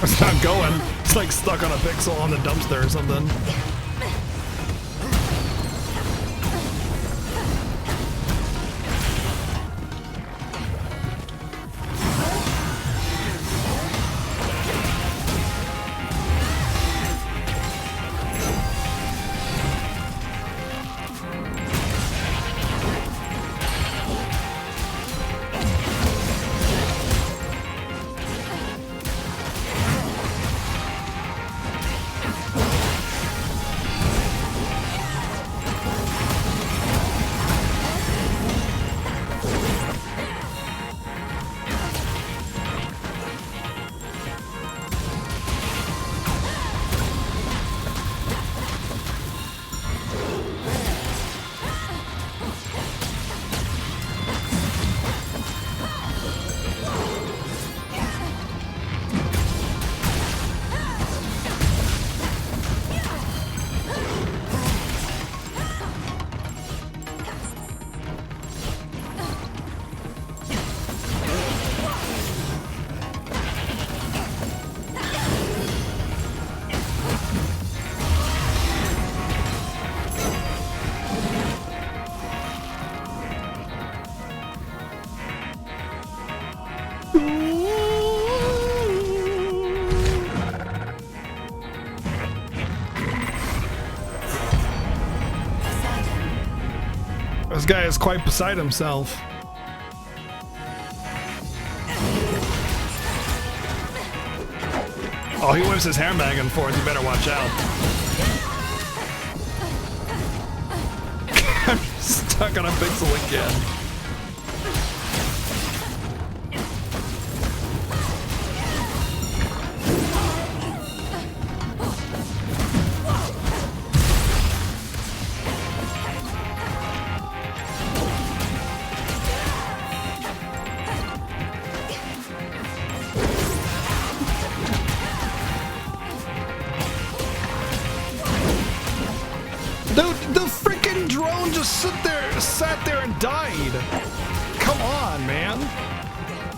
It's not going. It's like stuck on a pixel on the dumpster or something. This guy is quite beside himself. Oh, he whips his hair back and forth. You better watch out. I'm stuck on a pixel again.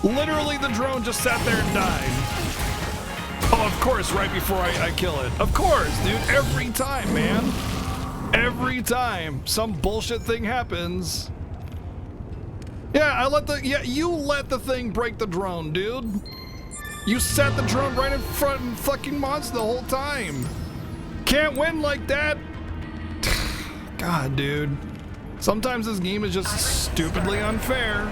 Literally, the drone just sat there and died. Oh, of course, right before I kill it. Of course, dude. Every time, man. Every time some bullshit thing happens. Yeah, you let the thing break the drone, dude. You set the drone right in front of fucking monster the whole time. Can't win like that. God, dude. Sometimes this game is just stupidly unfair.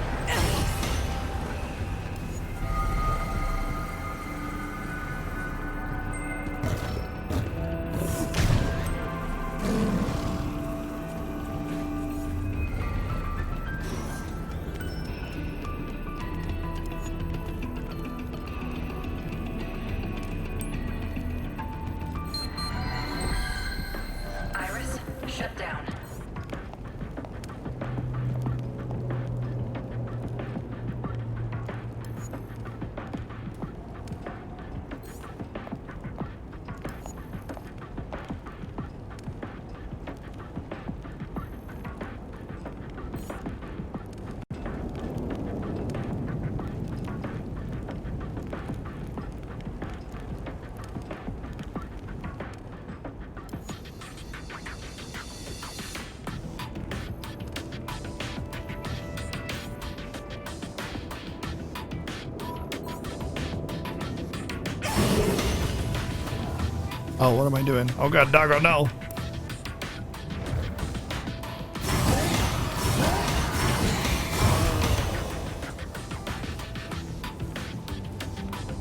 Oh, what am I doing? Oh god, doggo, no.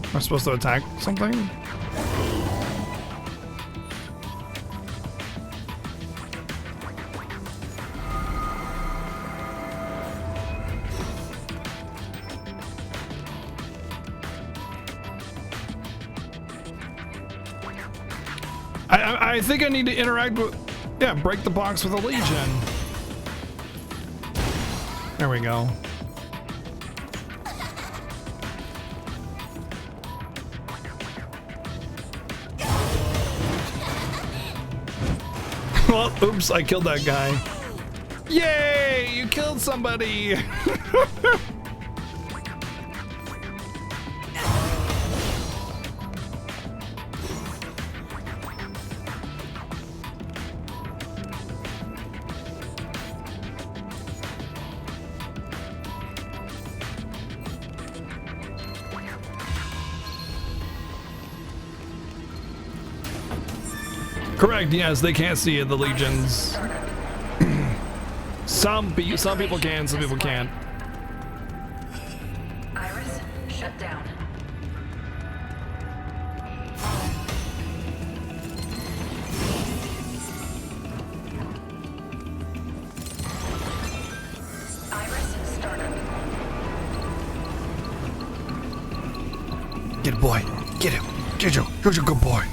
Am I supposed to attack something? I think I need to interact with, yeah, break the box with a Legion. There we go. Well, oops, I killed that guy. Yay, you killed somebody. Correct, yes, they can't see it, the legions. Some people can, some people can't. Iris, shut down. Iris, startup. Get it, boy. Get him. Jojo, Jojo, good boy.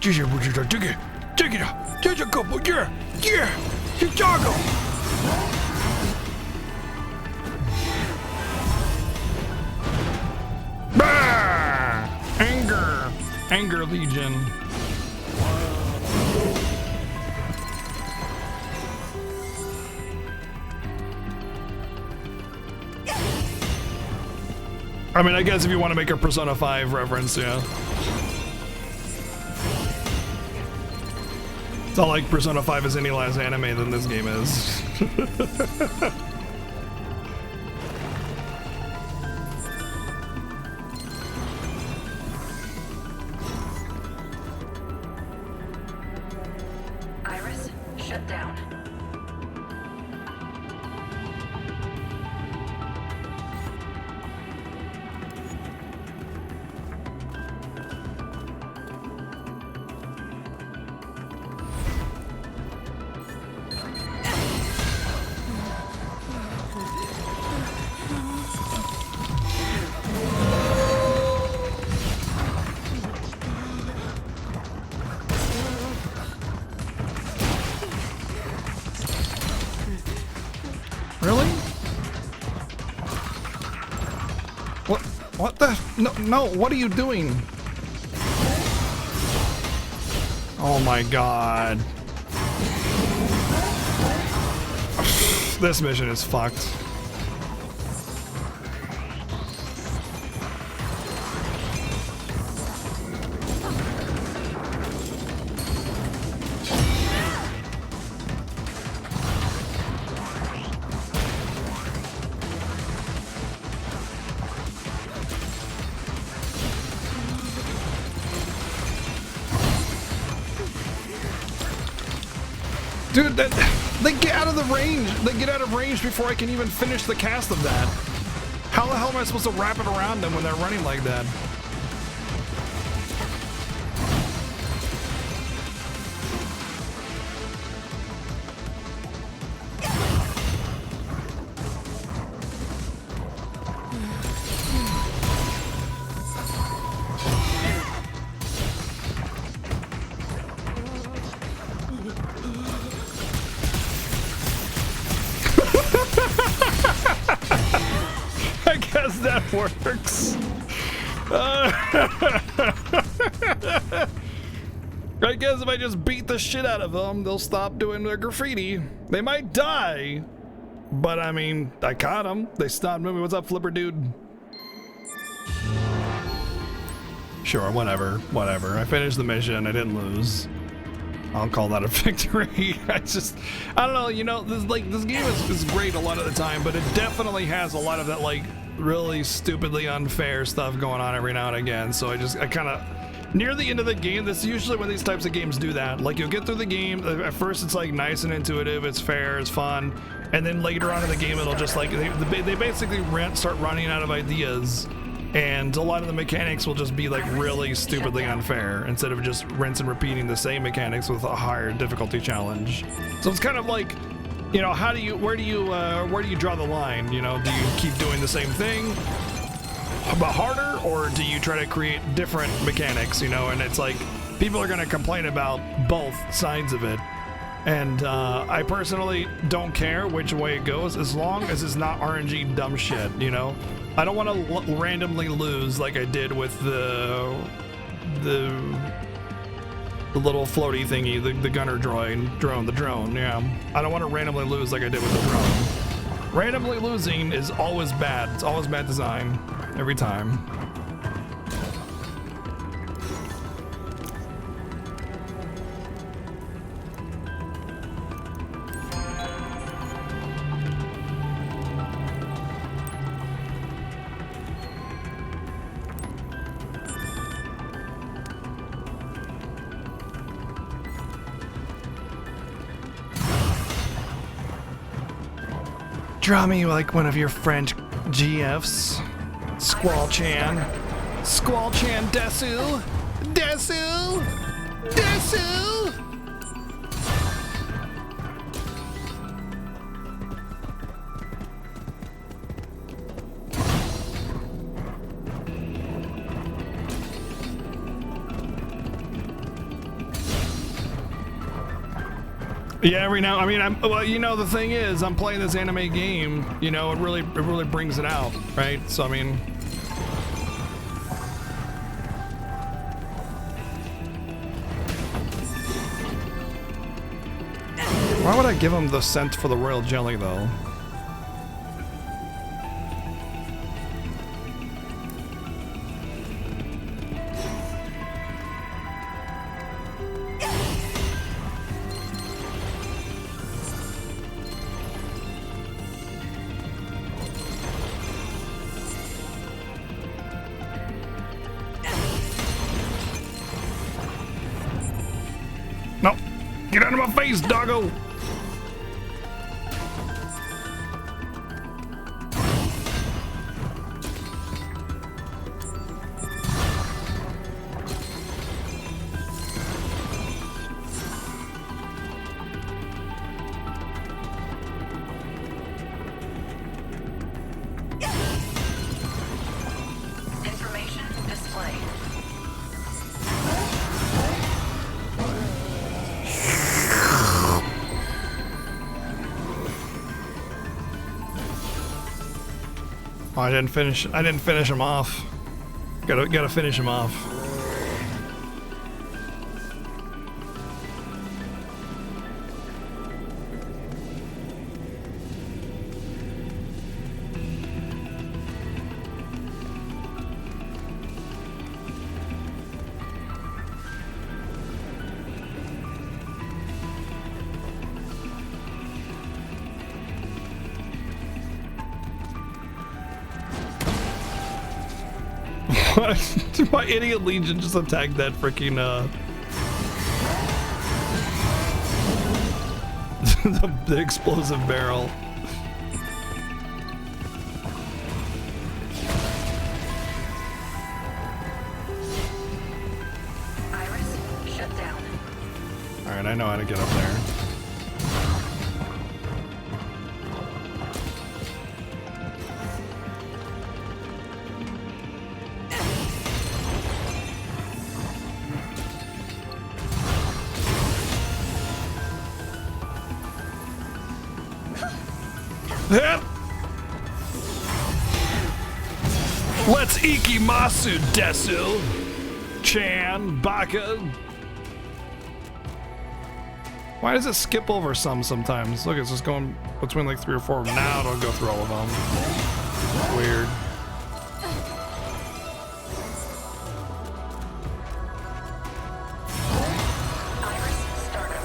Jojo, Jojo, dig it. Dig it up. Jojo, good boy. Yeah, yeah. You joggle. Anger. Anger Legion. I mean, I guess if you want to make a Persona 5 reference, yeah. It's not like Persona 5 is any less anime than this game is. Iris, shut down. Really? What the? No, what are you doing? Oh my god. This mission is fucked. Dude, they get out of the range. They get out of range before I can even finish the cast of that. How the hell am I supposed to wrap it around them when they're running like that? I guess that works. I guess if I just beat the shit out of them, they'll stop doing their graffiti. They might die, but I mean, I caught them. They stopped moving. What's up, Flipper dude? Sure, whatever. I finished the mission. I didn't lose. I'll call that a victory. I don't know, you know, this game is great a lot of the time, but it definitely has a lot of that, like, really stupidly unfair stuff going on every now and again. So I kind of, near the end of the game, that's usually when these types of games do that. Like, you'll get through the game, at first it's like nice and intuitive, it's fair, it's fun, and then later on in the game it'll just like, they basically start running out of ideas. And a lot of the mechanics will just be like really stupidly unfair instead of just rinse and repeating the same mechanics with a higher difficulty challenge. So it's kind of like, you know, where do you draw the line? You know, do you keep doing the same thing but harder, or do you try to create different mechanics? You know, and it's like people are going to complain about both sides of it. And I personally don't care which way it goes as long as it's not RNG dumb shit, you know? I don't want to randomly lose like I did with the little floaty thingy, the gunner drone, yeah. I don't want to randomly lose like I did with the drone. Randomly losing is always bad. It's always bad design, every time. Draw me like one of your French GFs. Squall-chan. Squall-chan Desu. Desu. Desu. Yeah, every now, I mean, well, you know, the thing is, I'm playing this anime game, you know, it really brings it out, right? So, I mean, why would I give him the scent for the royal jelly, though? No, get out of my face, doggo! Information display. Oh, I didn't finish him off. Gotta finish him off. My idiot legion just attacked that freaking the explosive barrel. Iris, shut down. All right, I know how to get up there. Let's ikimasu desu. Chan, Baka. Why does it skip over some sometimes? Look, it's just going between like 3 or 4 of them. Now it'll go through all of them. Weird. Iris, startup.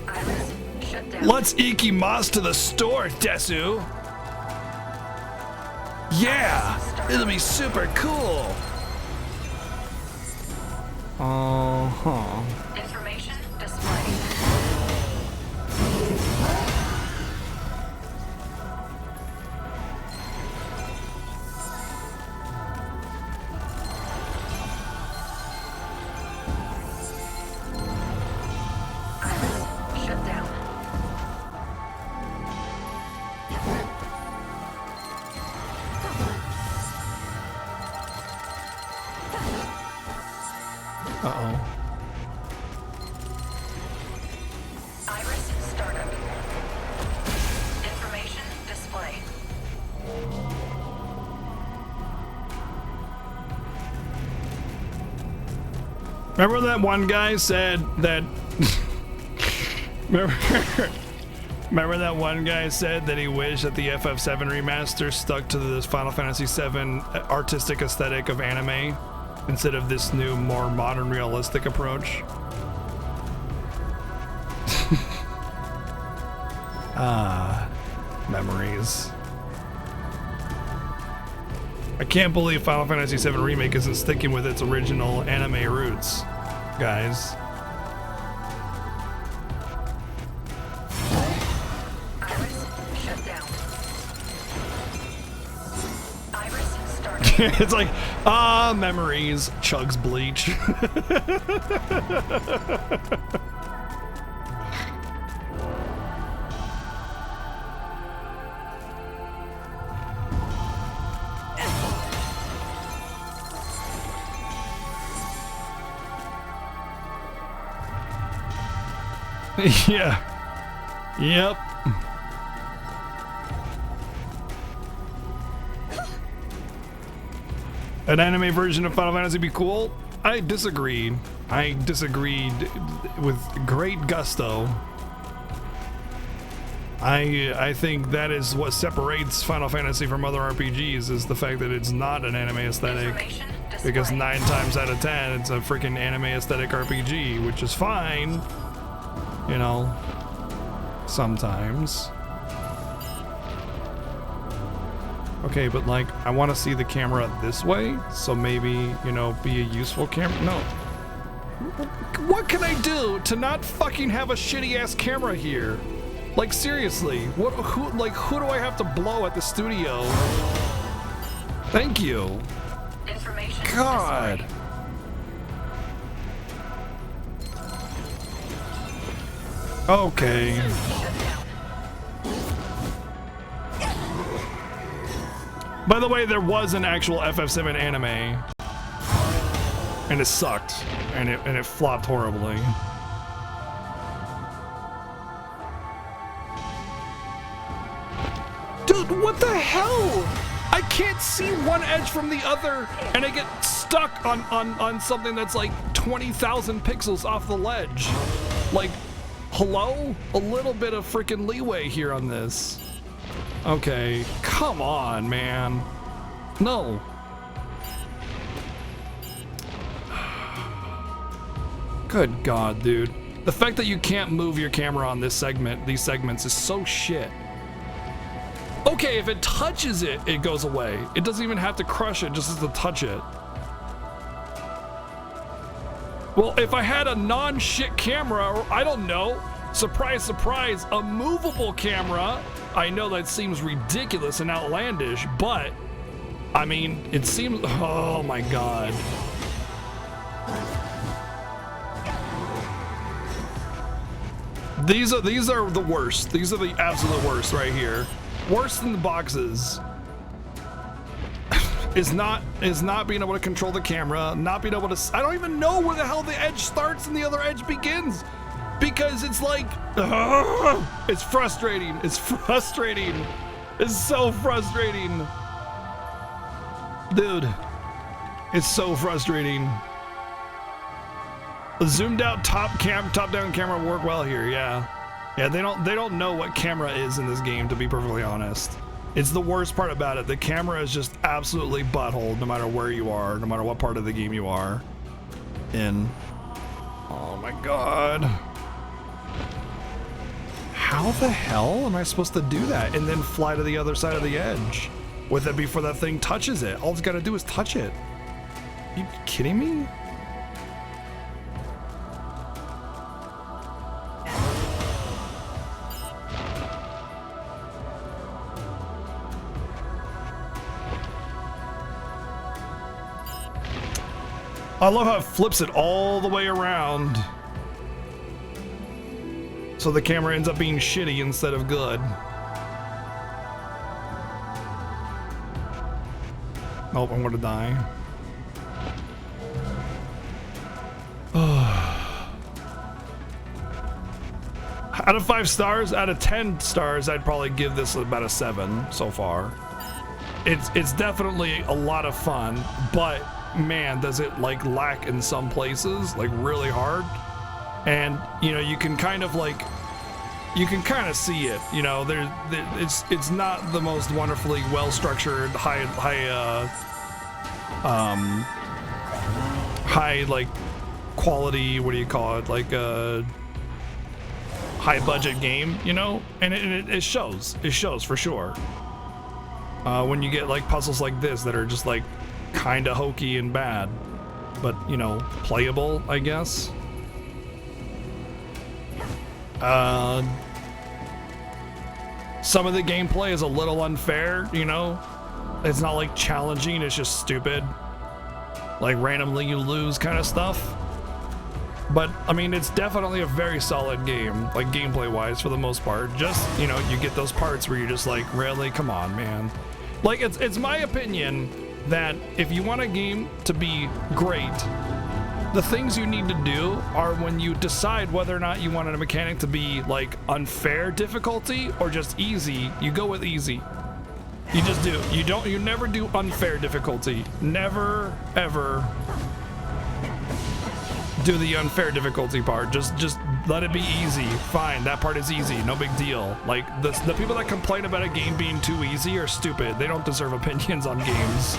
Iris, shut down. Let's ikimas to the store, Desu. Yeah, it'll be super cool. Information display. Iris, shut down. Uh-oh. Iris, startup. Information display. Remember that one guy said that remember that one guy said that he wished that the FF7 remaster stuck to this Final Fantasy VII artistic aesthetic of anime instead of this new, more modern, realistic approach. Memories. I can't believe Final Fantasy VII Remake isn't sticking with its original anime roots, guys. It's like, memories. Chugs bleach. Yeah. Yep. An anime version of Final Fantasy be cool? I disagreed. I disagreed with great gusto. I think that is what separates Final Fantasy from other RPGs, is the fact that it's not an anime aesthetic. Because 9 times out of 10, it's a freaking anime aesthetic RPG, which is fine. You know, sometimes. Okay, but like, I want to see the camera this way, so maybe, you know, be a useful camera. No. What can I do to not fucking have a shitty ass camera here? Like, seriously, who do I have to blow at the studio? Thank you. God. Okay. By the way, there was an actual FF7 anime, and it sucked, and it flopped horribly. Dude, what the hell? I can't see one edge from the other, and I get stuck on something that's like 20,000 pixels off the ledge. Like, hello? A little bit of freaking leeway here on this. Okay, come on, man. No. Good God, dude. The fact that you can't move your camera on this segment, these segments, is so shit. Okay, if it touches it, it goes away. It doesn't even have to crush it, just has to touch it. Well, if I had a non-shit camera, or I don't know, surprise, surprise, a movable camera, I know that seems ridiculous and outlandish, but I mean, it seems, oh my God. These are the worst. These are the absolute worst right here. Worse than the boxes is not being able to control the camera, not being able to, I don't even know where the hell the edge starts and the other edge begins, because it's like, it's frustrating. It's frustrating. It's so frustrating. Dude, it's so frustrating. The zoomed out top down camera work well here, yeah. Yeah, they don't know what camera is in this game, to be perfectly honest. It's the worst part about it. The camera is just absolutely butthole no matter where you are, no matter what part of the game you are in. Oh my God. How the hell am I supposed to do that and then fly to the other side of the edge with it before that thing touches it? All it's got to do is touch it. Are you kidding me? I love how it flips it all the way around, so the camera ends up being shitty instead of good. Oh, I'm gonna die. Out of 5 stars, out of 10 stars, I'd probably give this about a 7 so far. It's definitely a lot of fun, but man, does it like lack in some places, like really hard. And you know, you can kind of see it, you know, it's not the most wonderfully well structured high like quality, what do you call it, like a high budget game, you know, and it shows for sure when you get like puzzles like this that are just like kind of hokey and bad, but you know, playable, I guess. Some of the gameplay is a little unfair, you know. It's not like challenging, it's just stupid. Like randomly you lose kind of stuff. But I mean, it's definitely a very solid game, like gameplay wise for the most part. Just, you know, you get those parts where you're just like, really, come on, man. Like it's my opinion that if you want a game to be great, the things you need to do are when you decide whether or not you want a mechanic to be like unfair difficulty or just easy, you go with easy. You just do. You never do unfair difficulty. Never, ever do the unfair difficulty part. Just let it be easy. Fine, that part is easy. No big deal. Like the people that complain about a game being too easy are stupid. They don't deserve opinions on games.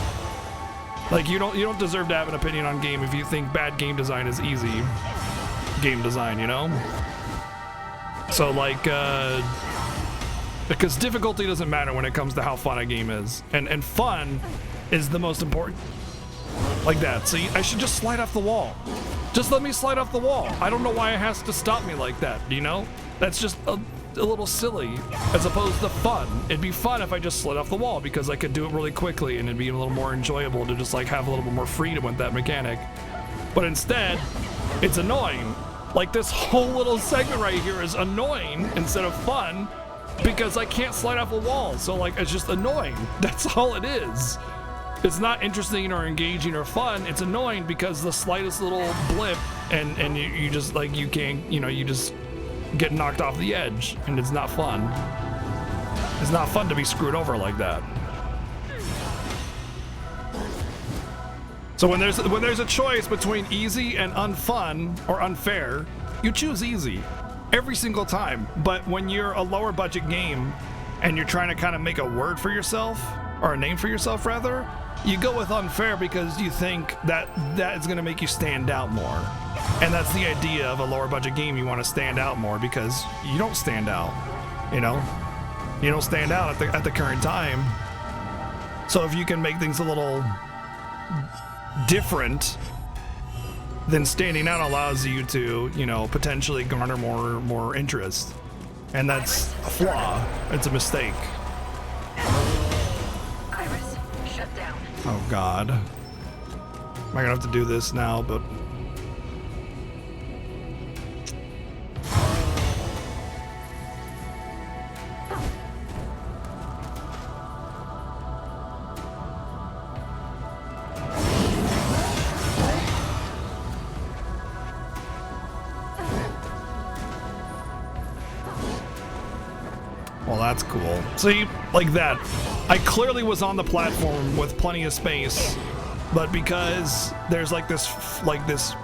Like you don't deserve to have an opinion on game if you think bad game design is easy game design, you know? So like because difficulty doesn't matter when it comes to how fun a game is. And fun is the most important. Like that. See, I should just slide off the wall. Just let me slide off the wall. I don't know why it has to stop me like that, you know? That's just a little silly as opposed to fun. It'd be fun if I just slid off the wall because I could do it really quickly and it'd be a little more enjoyable to just like have a little bit more freedom with that mechanic. But instead, it's annoying. Like this whole little segment right here is annoying instead of fun because I can't slide off a wall. So like, it's just annoying. That's all it is. It's not interesting or engaging or fun. It's annoying because the slightest little blip and you just like, you can't, you know, you just get knocked off the edge and it's not fun. It's not fun to be screwed over like that. So when there's a choice between easy and unfun or unfair, you choose easy every single time. But when you're a lower budget game and you're trying to kind of make a word for yourself or a name for yourself rather, you go with unfair because you think that is going to make you stand out more. And that's the idea of a lower budget game. You want to stand out more because you don't stand out, you know? You don't stand out at the current time. So if you can make things a little different, then standing out allows you to, you know, potentially garner more interest. And that's a flaw. It's a mistake. Iris, shut down. Oh God. Am I gonna have to do this now? But well, that's cool. See, like that. I clearly was on the platform with plenty of space, but because there's like this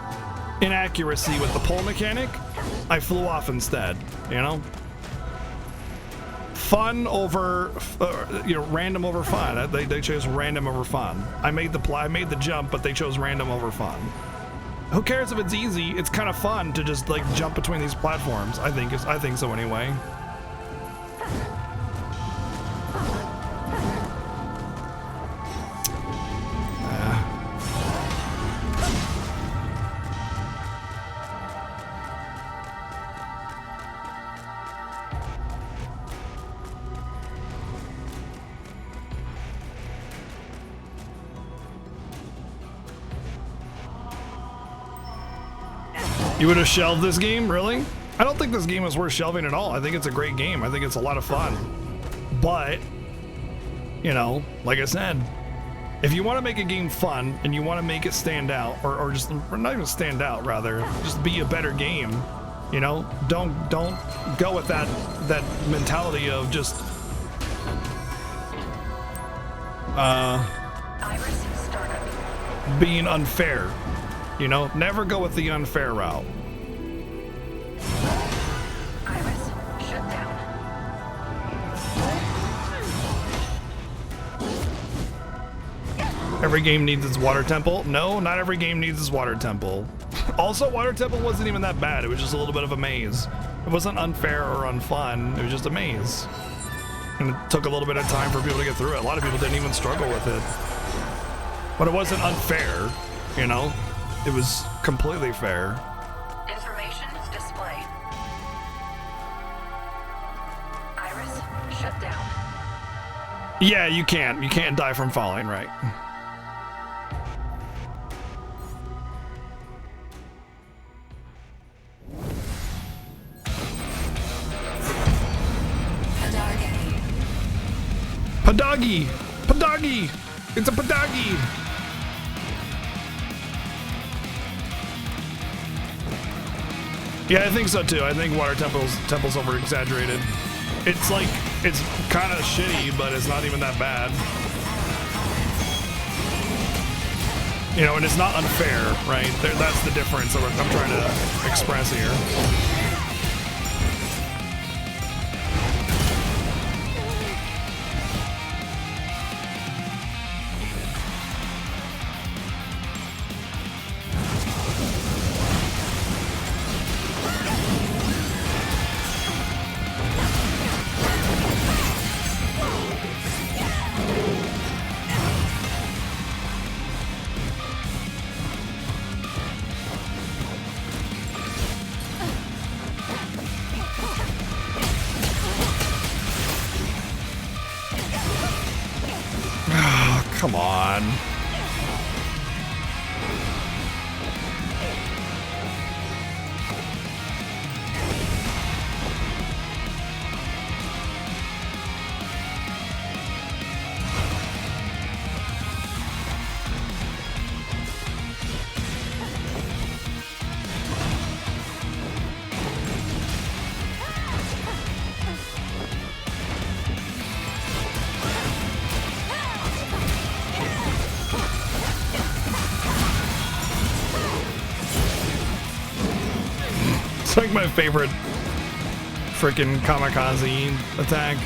inaccuracy with the pull mechanic, I flew off instead, you know? Fun over, you know, random over fun. They chose random over fun. I made the jump, but they chose random over fun. Who cares if it's easy? It's kind of fun to just like jump between these platforms. I think so anyway. You would have shelved this game, really? I don't think this game is worth shelving at all. I think it's a great game. I think it's a lot of fun. But, you know, like I said, if you want to make a game fun and you want to make it stand out, or not even stand out, rather, just be a better game, you know, don't go with that mentality of just Iris, startup. being unfair. You know, never go with the unfair route. Iris, shut down. Every game needs its water temple. No, not every game needs its water temple. Also, water temple wasn't even that bad. It was just a little bit of a maze. It wasn't unfair or unfun. It was just a maze. And it took a little bit of time for people to get through it. A lot of people didn't even struggle with it. But it wasn't unfair, you know? It was completely fair. Information display. Iris, shut down. Yeah, you can't. You can't die from falling, right? Padagi! Padagi! It's a Padagi! Yeah, I think so too. I think water temple's over exaggerated. It's like, it's kind of shitty, but it's not even that bad. You know, and it's not unfair, right? That's the difference that I'm trying to express here. Come on. It's like my favorite freaking kamikaze attack.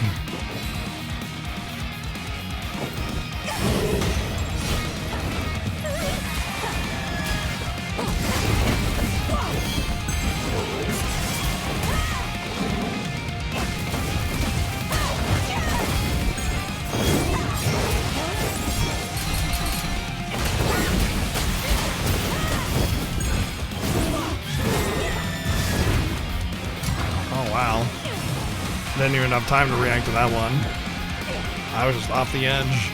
Didn't even have time to react to that one. I was just off the edge.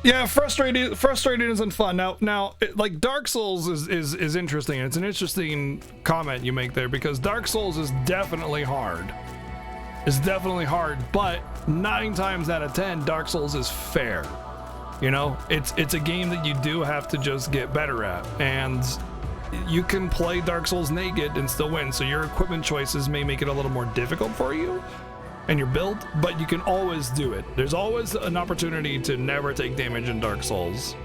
Yeah, frustrating isn't fun. Now, like Dark Souls is interesting. It's an interesting comment you make there because Dark Souls is definitely hard. It's definitely hard, but 9 times out of 10, Dark Souls is fair. You know, it's a game that you do have to just get better at, and you can play Dark Souls naked and still win. So your equipment choices may make it a little more difficult for you and your build, but you can always do it. There's always an opportunity to never take damage in Dark Souls.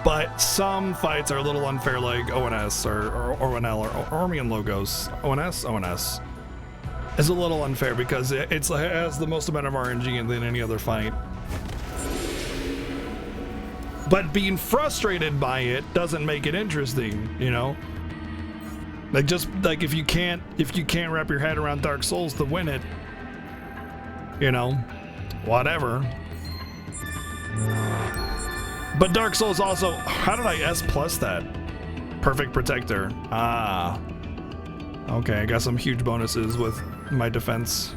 But some fights are a little unfair, like ONS or ONL or Ormian Logos. ONS is a little unfair because it has the most amount of RNG than any other fight. But being frustrated by it doesn't make it interesting, you know? Like, just like if you can't wrap your head around Dark Souls to win it, you know, whatever. But Dark Souls also, how did I S plus that? Perfect Protector. Ah. Okay, I got some huge bonuses with my defense.